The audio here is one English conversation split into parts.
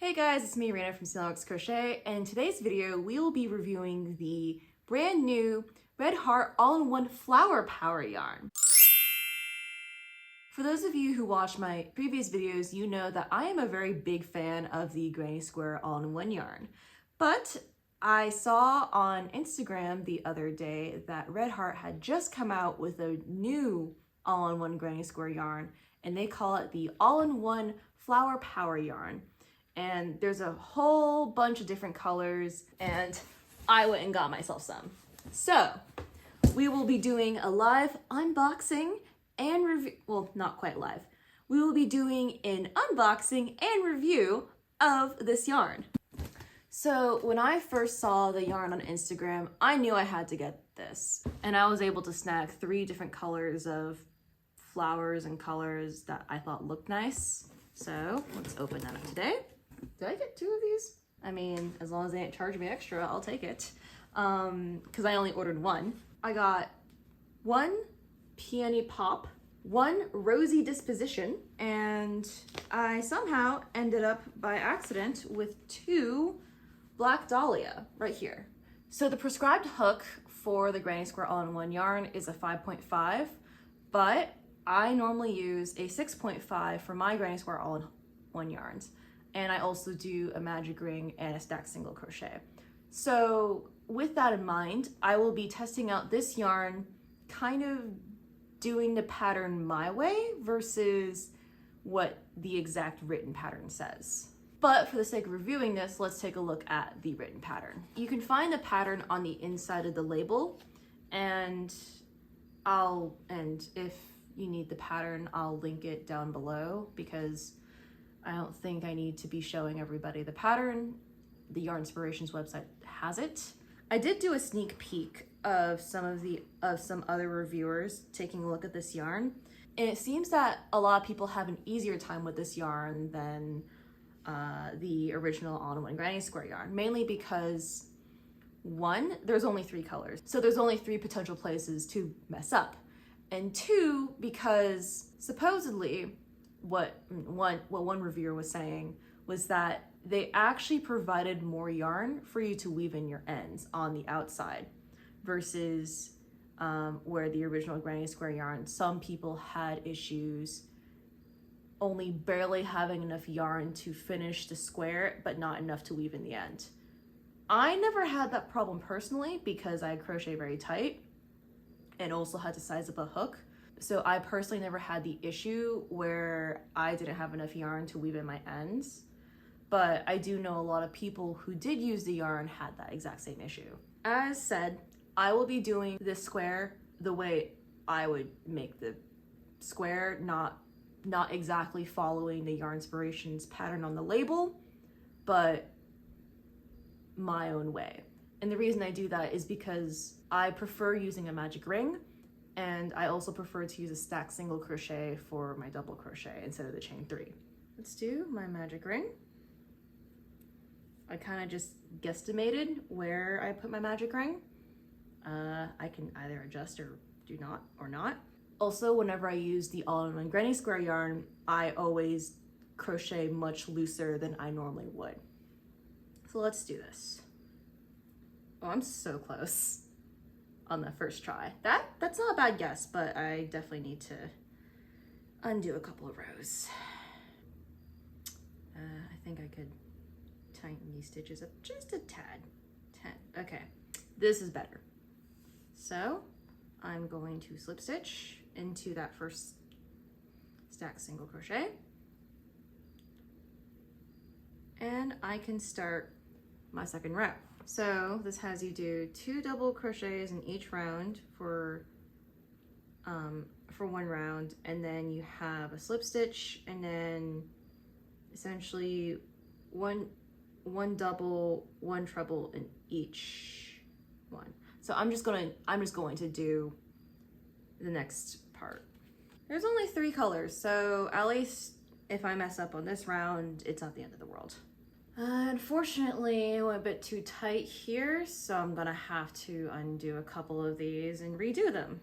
Hey guys, it's me, Rena from CROCHET, and in today's video we will be reviewing the brand new Red Heart All-in-One Flower Power yarn. For those of you who watched my previous videos, you know that I am a very big fan of the Granny Square All-in-One yarn. But I saw on Instagram the other day that Red Heart had just come out with a new all-in-one Granny Square yarn, and they call it the All-in-One Flower Power yarn. And there's a whole bunch of different colors, and I went and got myself some. So we will be doing a live unboxing and review, well, not quite live. We will be doing an unboxing and review of this yarn. So when I first saw the yarn on Instagram, I knew I had to get this. And I was able to snag 3 different colors of flowers and colors that I thought looked nice. So let's open that up today. Did I get 2 of these? I mean, as long as they didn't charge me extra, I'll take it. Because I only ordered 1. I got 1 Peony Pop, 1 Rosy Disposition, and I somehow ended up by accident with 2 Black Dahlia right here. So the prescribed hook for the Granny Square All-in-One yarn is a 5.5, but I normally use a 6.5 for my Granny Square All-in-One yarns. And I also do a magic ring and a stacked single crochet. So with that in mind, I will be testing out this yarn, kind of doing the pattern my way versus what the exact written pattern says. But for the sake of reviewing this, let's take a look at the written pattern. You can find the pattern on the inside of the label, and if you need the pattern, I'll link it down below, because I don't think I need to be showing everybody the pattern. The Yarn Inspirations website has it. I did do a sneak peek of some other reviewers taking a look at this yarn, and it seems that a lot of people have an easier time with this yarn than the original All-in-One Granny Square yarn, mainly because 1, there's only 3 colors, so there's only 3 potential places to mess up, and 2, because supposedly what one reviewer was saying was that they actually provided more yarn for you to weave in your ends on the outside versus where the original Granny Square yarn, some people had issues only barely having enough yarn to finish the square but not enough to weave in the end. I never had that problem personally because I crochet very tight and also had to size up a hook. So I personally never had the issue where I didn't have enough yarn to weave in my ends, but I do know a lot of people who did use the yarn had that exact same issue. As said, I will be doing this square the way I would make the square, not exactly following the Yarn Inspirations pattern on the label, but my own way. And the reason I do that is because I prefer using a magic ring, and I also prefer to use a stacked single crochet for my double crochet instead of the chain 3. Let's do my magic ring. I kind of just guesstimated where I put my magic ring. I can either adjust or do not or not. Also, whenever I use the All-in-One Granny Square yarn, I always crochet much looser than I normally would. So let's do this. Oh, I'm so close on the first try. That's not a bad guess, but I definitely need to undo a couple of rows. I think I could tighten these stitches up just a tad. Okay, this is better. So I'm going to slip stitch into that first stacked single crochet, and I can start my second row. So this has you do 2 double crochets in each round for 1 round, and then you have a slip stitch, and then essentially one double, 1 treble in each one. So I'm just going to do the next part. There's only 3 colors, so at least if I mess up on this round, it's not the end of the world. Unfortunately, I went a bit too tight here, so I'm gonna have to undo a couple of these and redo them.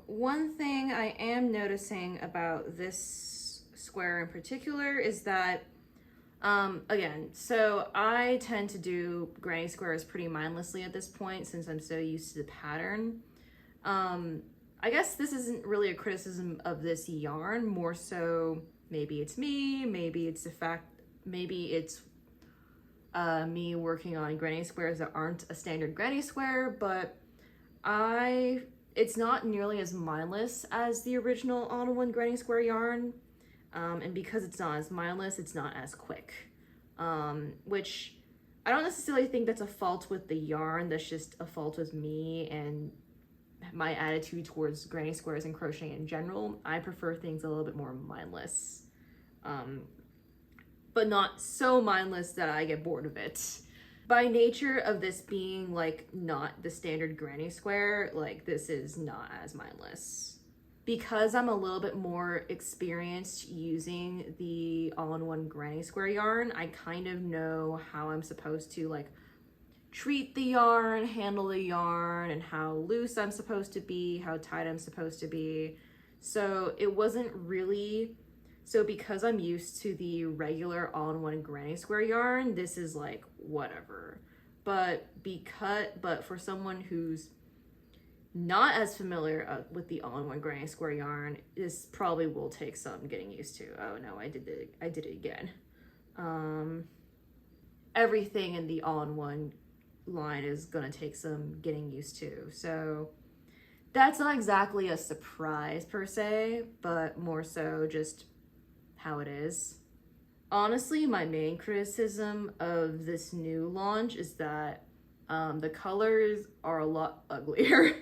One thing I am noticing about this square in particular is that Again, so I tend to do granny squares pretty mindlessly at this point since I'm so used to the pattern. I guess this isn't really a criticism of this yarn, more so maybe it's me, maybe it's the fact, maybe it's me working on granny squares that aren't a standard granny square, but it's not nearly as mindless as the original all-in-one granny square yarn. And because it's not as mindless, it's not as quick. Which I don't necessarily think that's a fault with the yarn, that's just a fault with me and my attitude towards granny squares and crocheting in general. I prefer things a little bit more mindless. But not so mindless that I get bored of it. By nature of this being like not the standard granny square, like this is not as mindless. Because I'm a little bit more experienced using the all-in-one granny square yarn, I kind of know how I'm supposed to like treat the yarn, handle the yarn, and how loose I'm supposed to be, how tight I'm supposed to be. So it wasn't really, so because I'm used to the regular all-in-one granny square yarn, this is like whatever. But for someone who's not as familiar with the all-in-one granny square yarn, this probably will take some getting used to. Oh no, I did it again. Everything in the all-in-one line is gonna take some getting used to. So that's not exactly a surprise per se, but more so just how it is. Honestly, my main criticism of this new launch is that the colors are a lot uglier.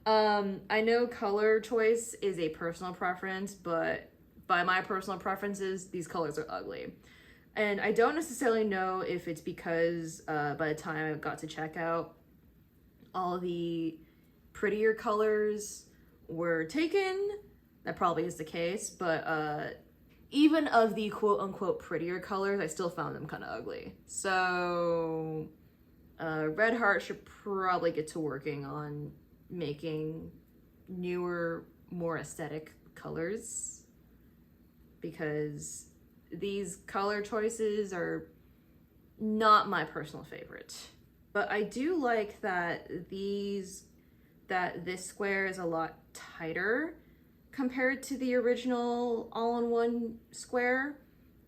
I know color choice is a personal preference, but by my personal preferences, these colors are ugly. And I don't necessarily know if it's because by the time I got to checkout, all the prettier colors were taken. That probably is the case, but even of the quote-unquote prettier colors, I still found them kind of ugly. So Red Heart should probably get to working on making newer, more aesthetic colors, because these color choices are not my personal favorite. But I do like that this square is a lot tighter compared to the original all-in-one square.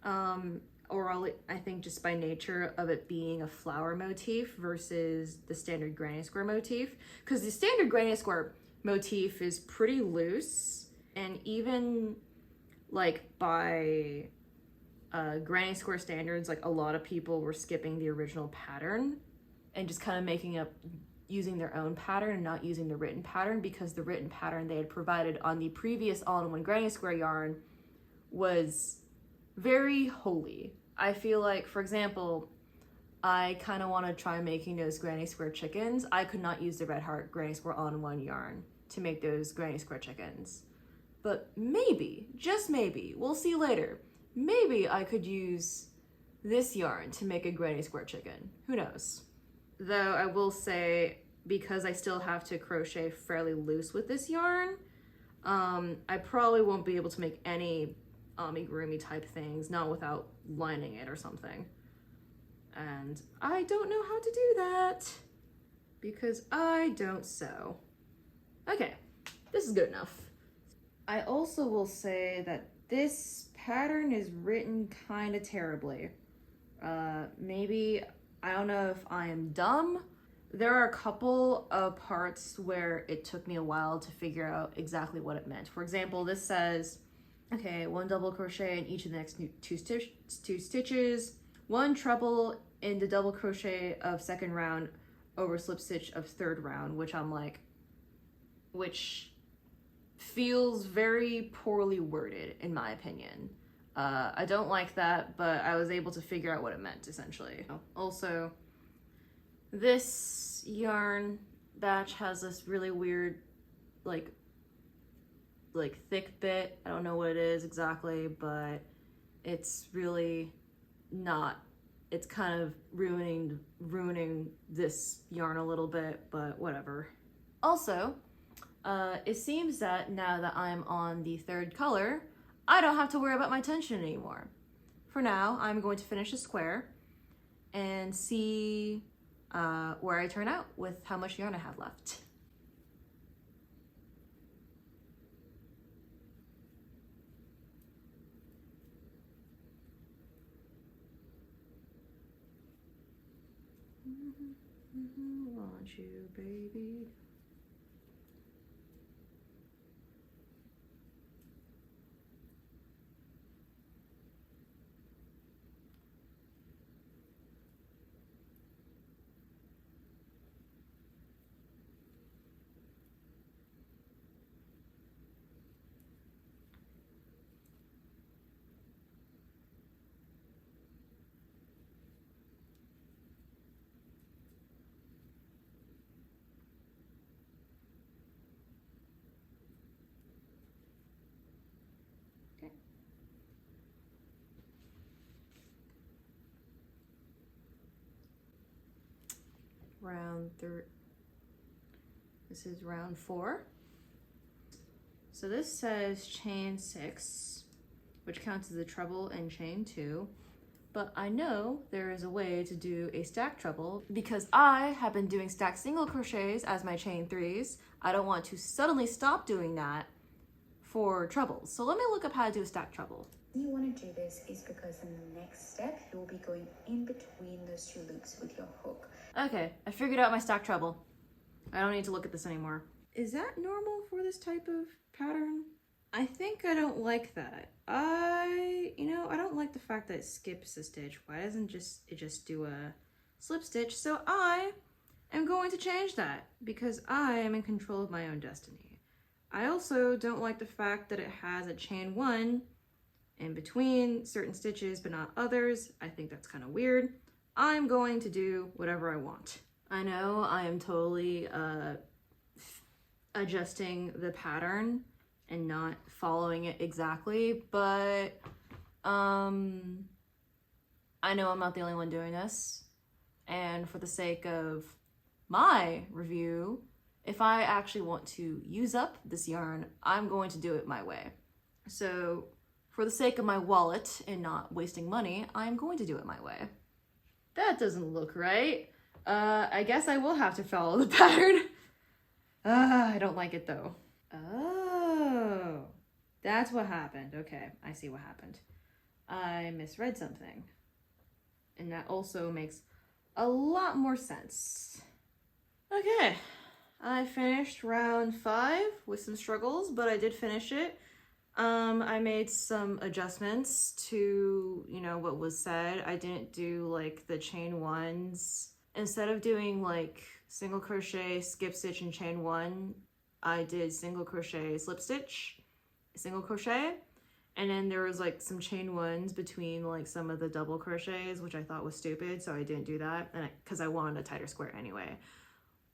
I think just by nature of it being a flower motif versus the standard granny square motif. Because the standard granny square motif is pretty loose, and even like by granny square standards, like a lot of people were skipping the original pattern and just kind of using their own pattern and not using the written pattern, because the written pattern they had provided on the previous all-in-one granny square yarn was very holy. I feel like, for example, I kind of want to try making those granny square chickens. I could not use the Red Heart granny square all-in-one yarn to make those granny square chickens. But maybe, just maybe, we'll see later, maybe I could use this yarn to make a granny square chicken. Who knows? Though I will say, because I still have to crochet fairly loose with this yarn, I probably won't be able to make any amigurumi type things, not without lining it or something. And I don't know how to do that because I don't sew. Okay, this is good enough. I also will say that this pattern is written kind of terribly. Maybe, I don't know if I am dumb. There are a couple of parts where it took me a while to figure out exactly what it meant. For example, this says, okay, 1 double crochet in each of the next two stitches, 1 treble in the double crochet of 2nd round over slip stitch of 3rd round, which feels very poorly worded in my opinion. I don't like that, but I was able to figure out what it meant essentially. Also, this yarn batch has this really weird like thick bit. I don't know what it is exactly, but it's really not, it's kind of ruining this yarn a little bit, but whatever. Also, it seems that now that I'm on the 3rd color, I don't have to worry about my tension anymore. for now, I'm going to finish a square and see where I turn out with how much yarn I have left. Want you, baby. Round 3. This is round 4. So this says chain 6, which counts as a treble and chain 2. But I know there is a way to do a stack treble because I have been doing stacked single crochets as my chain 3s. I don't want to suddenly stop doing that for trebles. So let me look up how to do a stack treble. You want to do this is because in the next step, you'll be going in between those 2 loops with your hook. Okay, I figured out my stack treble. I don't need to look at this anymore. Is that normal for this type of pattern? I think I don't like that. I don't like the fact that it skips a stitch. Why doesn't it just do a slip stitch? So I am going to change that because I am in control of my own destiny. I also don't like the fact that it has a chain 1 in between certain stitches but not others. I think that's kind of weird. I'm going to do whatever I want. I know I am totally adjusting the pattern and not following it exactly, but I know I'm not the only one doing this. And for the sake of my review, if I actually want to use up this yarn, I'm going to do it my way. So for the sake of my wallet and not wasting money, I'm going to do it my way. That doesn't look right. I guess I will have to follow the pattern. I don't like it though. Oh, that's what happened. Okay, I see what happened. I misread something. And that also makes a lot more sense. Okay, I finished round 5 with some struggles, but I did finish it. I made some adjustments to, what was said. I didn't do like the chain 1s. Instead of doing like single crochet, skip stitch, and chain 1, I did single crochet, slip stitch, single crochet, and then there was like some chain 1s between like some of the double crochets, which I thought was stupid, so I didn't do that because I wanted a tighter square anyway.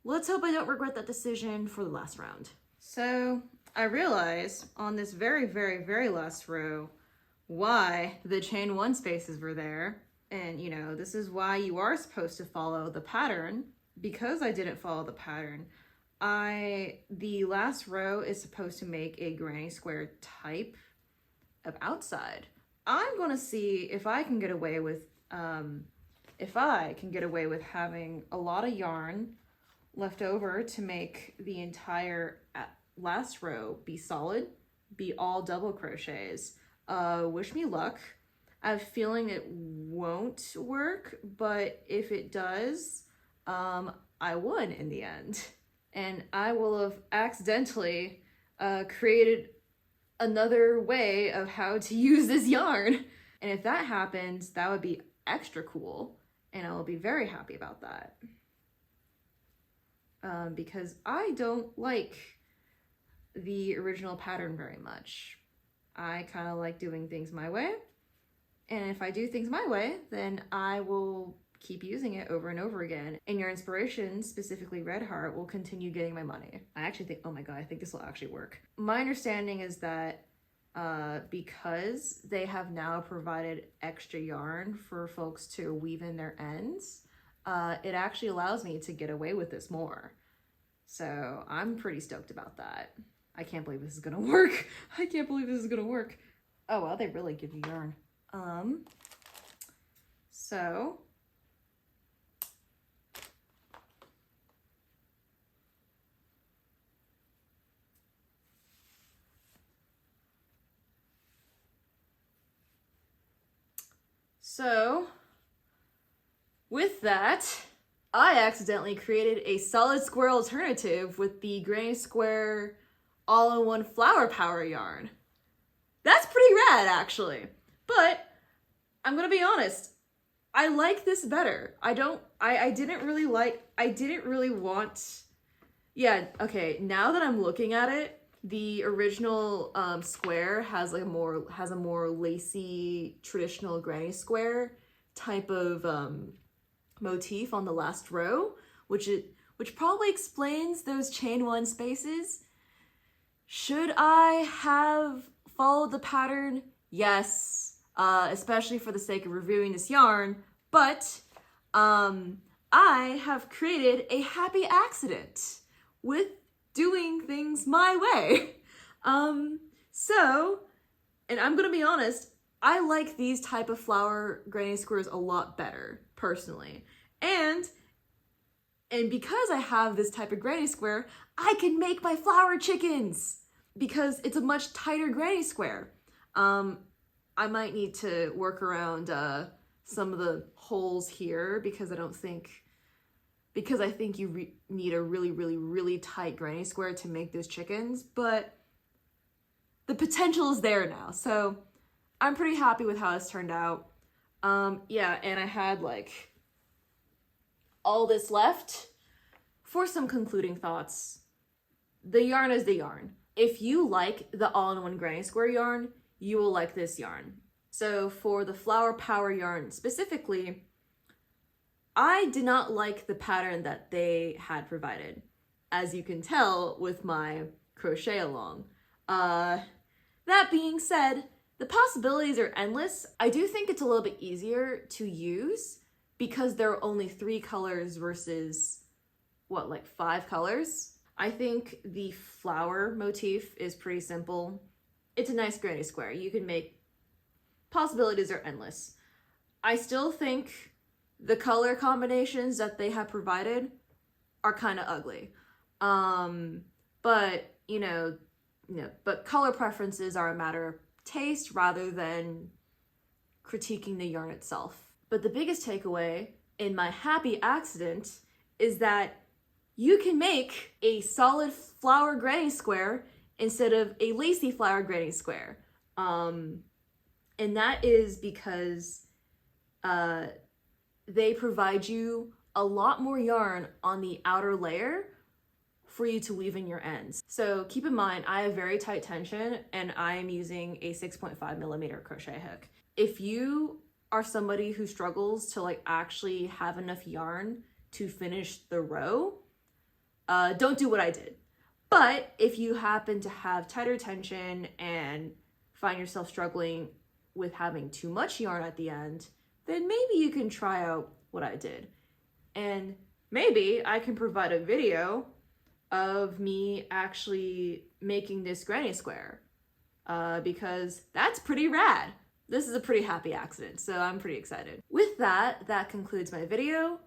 Let's hope I don't regret that decision for the last round. So I realize on this very, very, very last row why the chain 1 spaces were there. And this is why you are supposed to follow the pattern. Because I didn't follow the pattern, the last row is supposed to make a granny square type of outside. I'm gonna see if I can get away with having a lot of yarn left over to make the entire last row be solid, be all double crochets. Wish me luck. I have a feeling it won't work, but if it does, I won in the end. And I will have accidentally created another way of how to use this yarn. And if that happens, that would be extra cool. And I will be very happy about that. Because I don't like the original pattern very much. I kind of like doing things my way. And if I do things my way, then I will keep using it over and over again. And your inspiration, specifically Red Heart, will continue getting my money. I actually think, oh my God, I think this will actually work. My understanding is that because they have now provided extra yarn for folks to weave in their ends, it actually allows me to get away with this more. So I'm pretty stoked about that. I can't believe this is gonna work. I can't believe this is gonna work. Oh, well, they really give you yarn. So with that, I accidentally created a solid square alternative with the Granny Square all-in-one flower power yarn. That's pretty rad, actually. But I'm gonna be honest, I like this better. I didn't really want, yeah, okay, now that I'm looking at it, the original square has like a more lacy, traditional Granny Square type of motif on the last row, which probably explains those chain one spaces. Should I have followed the pattern? Yes, especially for the sake of reviewing this yarn, but I have created a happy accident with doing things my way. So, and I'm gonna be honest, I like these type of flower granny squares a lot better, personally. And because I have this type of granny square, I can make my flower chickens because it's a much tighter granny square. I might need to work around some of the holes here because I think you need a really tight granny square to make those chickens, but the potential is there now. So I'm pretty happy with how this turned out. Yeah, and I had like all this left for some concluding thoughts. The yarn is the yarn. If you like the all-in-one granny square yarn, you will like this yarn. So for the flower power yarn specifically, I did not like the pattern that they had provided, as you can tell with my crochet along. That being said, the possibilities are endless. I do think it's a little bit easier to use because there are only 3 colors versus, what, like 5 colors? I think the flower motif is pretty simple. It's a nice granny square. You can make, possibilities are endless. I still think the color combinations that they have provided are kind of ugly. But, but color preferences are a matter of taste rather than critiquing the yarn itself. But the biggest takeaway in my happy accident is that you can make a solid flower granny square instead of a lacy flower granny square. And that is because they provide you a lot more yarn on the outer layer for you to weave in your ends. So keep in mind, I have very tight tension and I am using a 6.5 millimeter crochet hook. If you are somebody who struggles to like actually have enough yarn to finish the row, don't do what I did. But if you happen to have tighter tension and find yourself struggling with having too much yarn at the end, then maybe you can try out what I did. And maybe I can provide a video of me actually making this granny square because that's pretty rad. This is a pretty happy accident, so I'm pretty excited. With that, that concludes my video,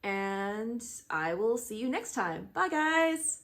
and I will see you next time. Bye, guys!